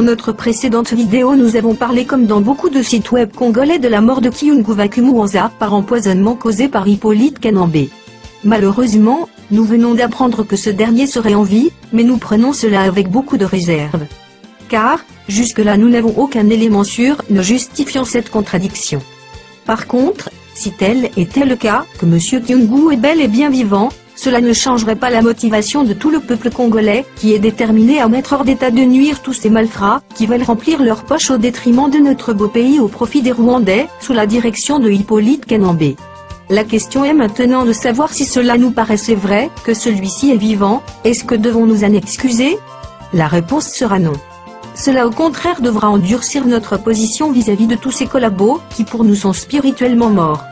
Dans notre précédente vidéo nous avons parlé comme dans beaucoup de sites web congolais de la mort de Kyungu Kumuanza par empoisonnement causé par Hippolyte Kanambe. Malheureusement, nous venons d'apprendre que ce dernier serait en vie, mais nous prenons cela avec beaucoup de réserve. Car, jusque-là nous n'avons aucun élément sûr ne justifiant cette contradiction. Par contre, si tel était le cas, que M. Kyungu est bel et bien vivant, cela ne changerait pas la motivation de tout le peuple congolais, qui est déterminé à mettre hors d'état de nuire tous ces malfrats, qui veulent remplir leurs poches au détriment de notre beau pays au profit des Rwandais, sous la direction de Hippolyte Kanambe. La question est maintenant de savoir si cela nous paraissait vrai, que celui-ci est vivant, est-ce que devons nous en excuser? La réponse sera non. Cela au contraire devra endurcir notre position vis-à-vis de tous ces collabos, qui pour nous sont spirituellement morts.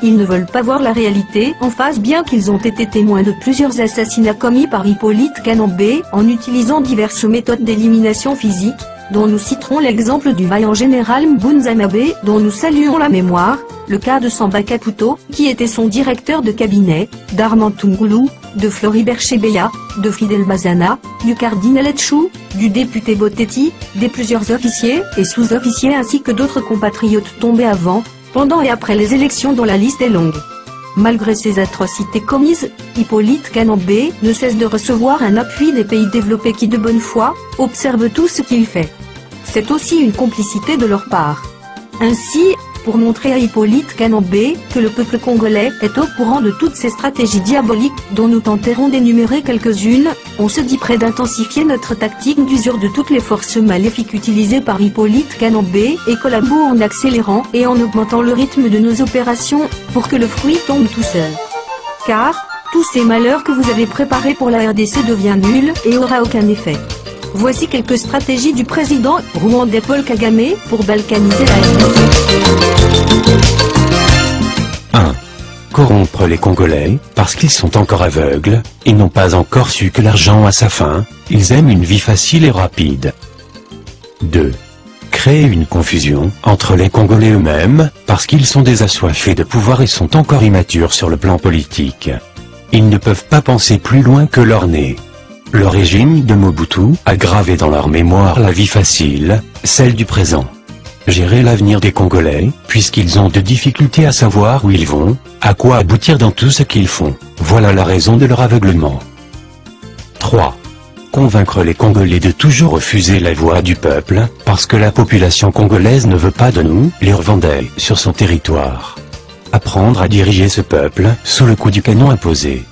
Ils ne veulent pas voir la réalité en face bien qu'ils ont été témoins de plusieurs assassinats commis par Hippolyte Kanambe en utilisant diverses méthodes d'élimination physique, dont nous citerons l'exemple du vaillant général Mbunzamabe dont nous saluons la mémoire, le cas de Samba Kaputo, qui était son directeur de cabinet, d'Armand Tungulu, de Floribert Chebeya, de Fidel Bazana, du cardinal Etchou, du député Botetti, des plusieurs officiers et sous-officiers ainsi que d'autres compatriotes tombés avant, pendant et après les élections dont la liste est longue. Malgré ces atrocités commises, Hippolyte Kanambe ne cesse de recevoir un appui des pays développés qui de bonne foi, observent tout ce qu'il fait. C'est aussi une complicité de leur part. Ainsi, pour montrer à Hippolyte Kanambe que le peuple congolais est au courant de toutes ces stratégies diaboliques dont nous tenterons d'énumérer quelques-unes, on se dit prêt d'intensifier notre tactique d'usure de toutes les forces maléfiques utilisées par Hippolyte Kanambe et collabo en accélérant et en augmentant le rythme de nos opérations, pour que le fruit tombe tout seul. Car, tous ces malheurs que vous avez préparés pour la RDC deviennent nuls et aura aucun effet. Voici quelques stratégies du président rwandais Paul Kagame pour balkaniser la RDC. 1. Corrompre les Congolais, parce qu'ils sont encore aveugles, et n'ont pas encore su que l'argent a sa fin, ils aiment une vie facile et rapide. 2. Créer une confusion entre les Congolais eux-mêmes, parce qu'ils sont des assoiffés de pouvoir et sont encore immatures sur le plan politique. Ils ne peuvent pas penser plus loin que leur nez. Le régime de Mobutu a gravé dans leur mémoire la vie facile, celle du présent. Gérer l'avenir des Congolais, puisqu'ils ont de difficultés à savoir où ils vont, à quoi aboutir dans tout ce qu'ils font, voilà la raison de leur aveuglement. 3. Convaincre les Congolais de toujours refuser la voix du peuple, parce que la population congolaise ne veut pas de nous, les Rwandais, sur son territoire. Apprendre à diriger ce peuple, sous le coup du canon imposé.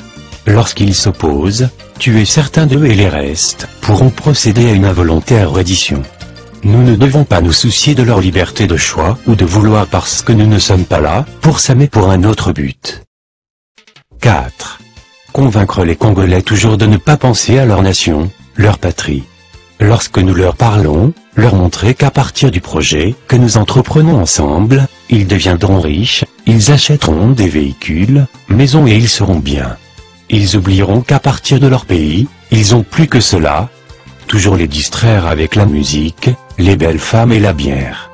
Lorsqu'ils s'opposent, tuer certains d'eux et les restes, pourront procéder à une involontaire reddition. Nous ne devons pas nous soucier de leur liberté de choix ou de vouloir parce que nous ne sommes pas là, pour ça mais pour un autre but. 4. Convaincre les Congolais toujours de ne pas penser à leur nation, leur patrie. Lorsque nous leur parlons, leur montrer qu'à partir du projet que nous entreprenons ensemble, ils deviendront riches, ils achèteront des véhicules, maisons et ils seront bien. Ils oublieront qu'à partir de leur pays, ils ont plus que cela. Toujours les distraire avec la musique, les belles femmes et la bière.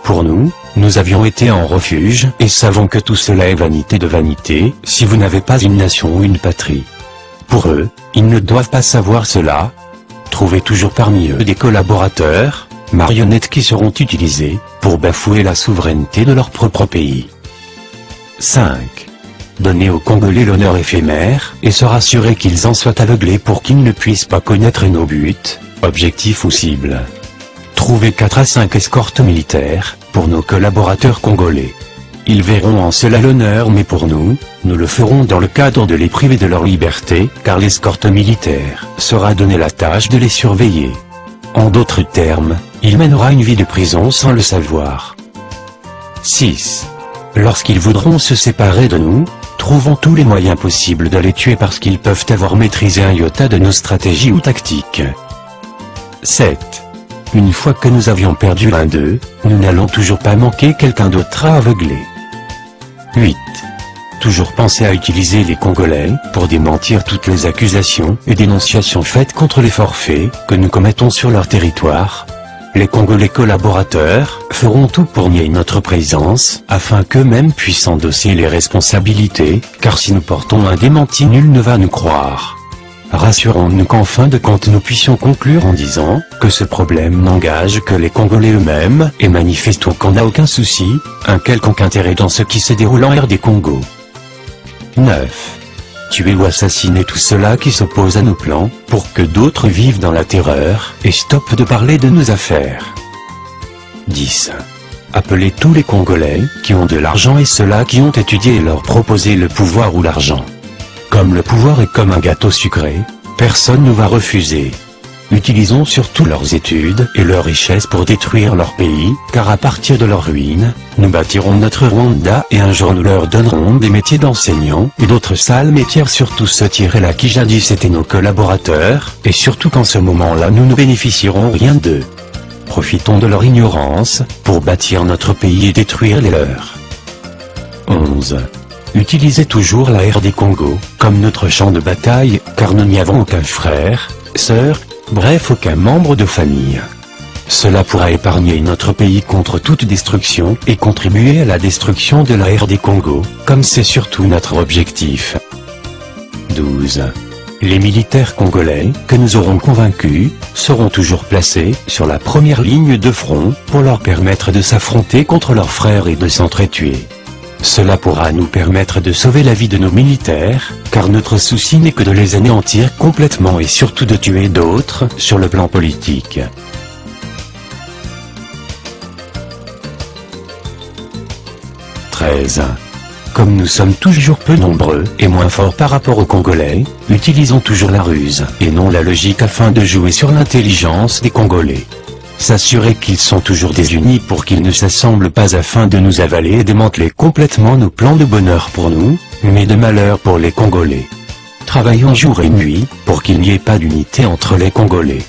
Pour nous, nous avions été en refuge et savons que tout cela est vanité de vanité, si vous n'avez pas une nation ou une patrie. Pour eux, ils ne doivent pas savoir cela. Trouvez toujours parmi eux des collaborateurs, marionnettes qui seront utilisées, pour bafouer la souveraineté de leur propre pays. 5. Donner aux Congolais l'honneur éphémère, et se rassurer qu'ils en soient aveuglés pour qu'ils ne puissent pas connaître nos buts, objectifs ou cibles. Trouver 4 à 5 escortes militaires, pour nos collaborateurs congolais. Ils verront en cela l'honneur mais pour nous, nous le ferons dans le cadre de les priver de leur liberté, car l'escorte militaire sera donner la tâche de les surveiller. En d'autres termes, il mènera une vie de prison sans le savoir. 6. Lorsqu'ils voudront se séparer de nous, trouvons tous les moyens possibles de les tuer parce qu'ils peuvent avoir maîtrisé un iota de nos stratégies ou tactiques. 7. Une fois que nous avions perdu l'un d'eux, nous n'allons toujours pas manquer quelqu'un d'autre à aveugler. 8. Toujours penser à utiliser les Congolais pour démentir toutes les accusations et dénonciations faites contre les forfaits que nous commettons sur leur territoire. Les Congolais collaborateurs feront tout pour nier notre présence, afin qu'eux-mêmes puissent endosser les responsabilités, car si nous portons un démenti nul ne va nous croire. Rassurons-nous qu'en fin de compte nous puissions conclure en disant que ce problème n'engage que les Congolais eux-mêmes et manifestons qu'on n'a aucun souci, un quelconque intérêt dans ce qui se déroule en RD Congo. 9. Tuer ou assassiner tout cela qui s'oppose à nos plans, pour que d'autres vivent dans la terreur, et stoppent de parler de nos affaires. 10. Appeler tous les Congolais qui ont de l'argent et ceux-là qui ont étudié et leur proposer le pouvoir ou l'argent. Comme le pouvoir est comme un gâteau sucré, personne ne va refuser. Utilisons surtout leurs études et leurs richesses pour détruire leur pays, car à partir de leurs ruines, nous bâtirons notre Rwanda et un jour nous leur donnerons des métiers d'enseignants et d'autres sales métiers, surtout ceux là qui jadis étaient nos collaborateurs, et surtout qu'en ce moment-là nous ne bénéficierons rien d'eux. Profitons de leur ignorance, pour bâtir notre pays et détruire les leurs. 11. Utilisez toujours la RD Congo, comme notre champ de bataille, car nous n'y avons aucun frère, sœur, bref aucun membre de famille. Cela pourra épargner notre pays contre toute destruction, et contribuer à la destruction de la RD Congo, comme c'est surtout notre objectif. 12. Les militaires congolais, que nous aurons convaincus, seront toujours placés sur la première ligne de front, pour leur permettre de s'affronter contre leurs frères et de s'entretuer. Cela pourra nous permettre de sauver la vie de nos militaires, car notre souci n'est que de les anéantir complètement et surtout de tuer d'autres sur le plan politique. 13. Comme nous sommes toujours peu nombreux et moins forts par rapport aux Congolais, utilisons toujours la ruse et non la logique afin de jouer sur l'intelligence des Congolais. S'assurer qu'ils sont toujours désunis pour qu'ils ne s'assemblent pas afin de nous avaler et démanteler complètement nos plans de bonheur pour nous, mais de malheur pour les Congolais. Travaillons jour et nuit, pour qu'il n'y ait pas d'unité entre les Congolais.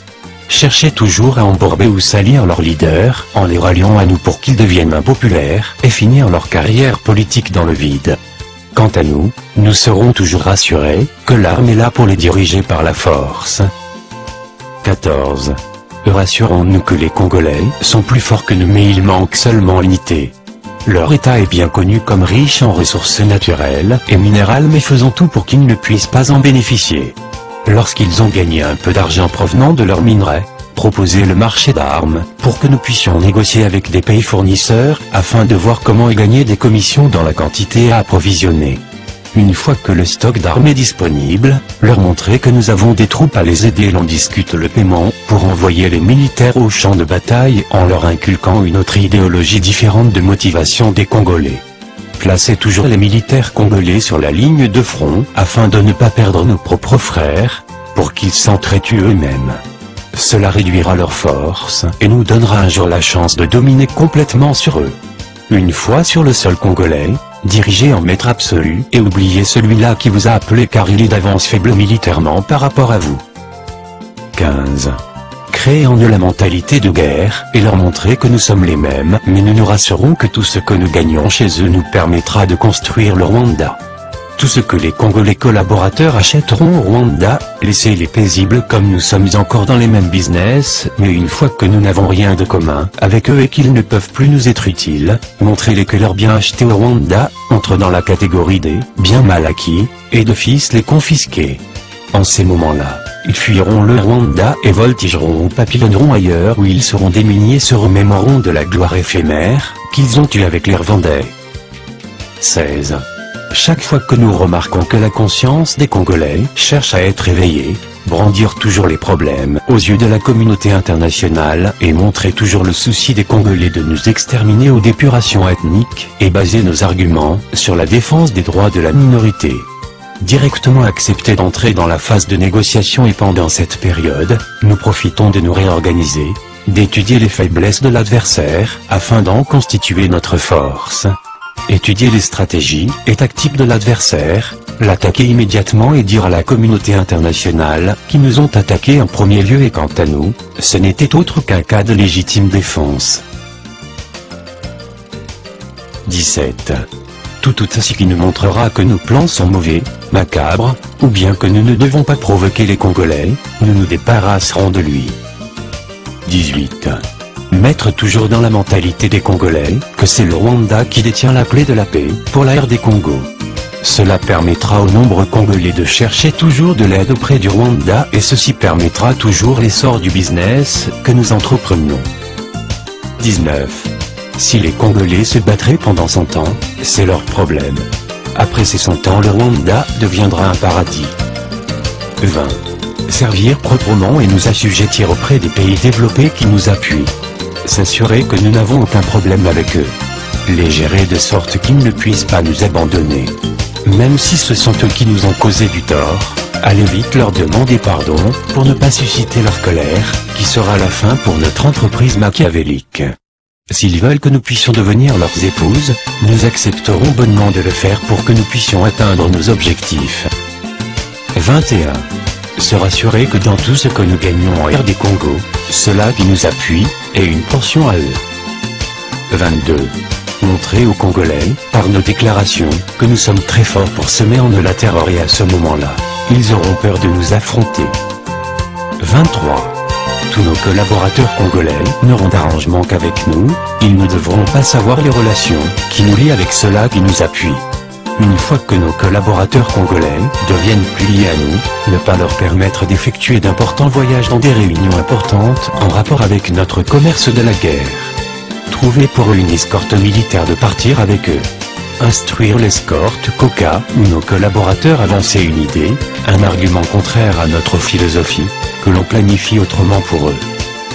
Cherchez toujours à embourber ou salir leurs leaders, en les ralliant à nous pour qu'ils deviennent impopulaires, et finir leur carrière politique dans le vide. Quant à nous, nous serons toujours rassurés, que l'arme est là pour les diriger par la force. 14. Rassurons-nous que les Congolais sont plus forts que nous mais il manque seulement l'unité. Leur état est bien connu comme riche en ressources naturelles et minérales mais faisons tout pour qu'ils ne puissent pas en bénéficier. Lorsqu'ils ont gagné un peu d'argent provenant de leurs minerais, proposez le marché d'armes, pour que nous puissions négocier avec des pays fournisseurs, afin de voir comment y gagner des commissions dans la quantité à approvisionner. Une fois que le stock d'armes est disponible, leur montrer que nous avons des troupes à les aider et l'on discute le paiement, pour envoyer les militaires au champ de bataille en leur inculquant une autre idéologie différente de motivation des Congolais. Placez toujours les militaires congolais sur la ligne de front, afin de ne pas perdre nos propres frères, pour qu'ils s'entretuent eux-mêmes. Cela réduira leur force, et nous donnera un jour la chance de dominer complètement sur eux. Une fois sur le sol congolais, dirigez en maître absolu, et oubliez celui-là qui vous a appelé car il est d'avance faible militairement par rapport à vous. 15. Créez en eux la mentalité de guerre, et leur montrer que nous sommes les mêmes, mais nous nous rassurons que tout ce que nous gagnons chez eux nous permettra de construire le Rwanda. Tout ce que les Congolais collaborateurs achèteront au Rwanda, laissez-les paisibles comme nous sommes encore dans les mêmes business, mais une fois que nous n'avons rien de commun avec eux et qu'ils ne peuvent plus nous être utiles, montrez-les que leurs biens achetés au Rwanda entrent dans la catégorie des biens mal acquis, et d'office les confisquer. En ces moments-là, ils fuiront le Rwanda et voltigeront ou papillonneront ailleurs où ils seront démunis et se remémoreront de la gloire éphémère qu'ils ont eue avec les Rwandais. 16. Chaque fois que nous remarquons que la conscience des Congolais cherche à être éveillée, brandir toujours les problèmes aux yeux de la communauté internationale et montrer toujours le souci des Congolais de nous exterminer aux dépurations ethniques et baser nos arguments sur la défense des droits de la minorité. Directement accepter d'entrer dans la phase de négociation et pendant cette période, nous profitons de nous réorganiser, d'étudier les faiblesses de l'adversaire afin d'en constituer notre force. Étudier les stratégies et tactiques de l'adversaire, l'attaquer immédiatement et dire à la communauté internationale qui nous ont attaqués en premier lieu et quant à nous, ce n'était autre qu'un cas de légitime défense. 17. Tout ce qui nous montrera que nos plans sont mauvais, macabres, ou bien que nous ne devons pas provoquer les Congolais, nous nous débarrasserons de lui. 18. Mettre toujours dans la mentalité des Congolais, que c'est le Rwanda qui détient la clé de la paix, pour la RD Congo. Cela permettra aux nombreux Congolais de chercher toujours de l'aide auprès du Rwanda et ceci permettra toujours l'essor du business que nous entreprenons. 19. Si les Congolais se battraient pendant 100 ans, c'est leur problème. Après ces 100 ans, le Rwanda deviendra un paradis. 20. Servir proprement et nous assujettir auprès des pays développés qui nous appuient. S'assurer que nous n'avons aucun problème avec eux. Les gérer de sorte qu'ils ne puissent pas nous abandonner. Même si ce sont eux qui nous ont causé du tort, allez vite leur demander pardon, pour ne pas susciter leur colère, qui sera la fin pour notre entreprise machiavélique. S'ils veulent que nous puissions devenir leurs épouses, nous accepterons bonnement de le faire pour que nous puissions atteindre nos objectifs. 21. Se rassurer que dans tout ce que nous gagnons en RD Congo, ceux-là qui nous appuient, aient une portion à eux. 22. Montrer aux Congolais, par nos déclarations, que nous sommes très forts pour semer en eux la terreur et à ce moment-là, ils auront peur de nous affronter. 23. Tous nos collaborateurs congolais n'auront d'arrangement qu'avec nous, ils ne devront pas savoir les relations qui nous lient avec ceux-là qui nous appuient. Une fois que nos collaborateurs congolais deviennent plus liés à nous, ne pas leur permettre d'effectuer d'importants voyages dans des réunions importantes en rapport avec notre commerce de la guerre. Trouver pour eux une escorte militaire de partir avec eux. Instruire l'escorte Coca ou nos collaborateurs avancer une idée, un argument contraire à notre philosophie, que l'on planifie autrement pour eux.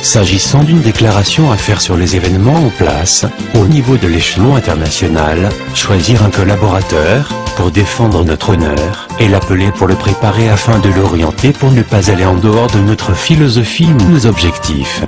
S'agissant d'une déclaration à faire sur les événements en place, au niveau de l'échelon international, choisir un collaborateur, pour défendre notre honneur, et l'appeler pour le préparer afin de l'orienter pour ne pas aller en dehors de notre philosophie ou nos objectifs.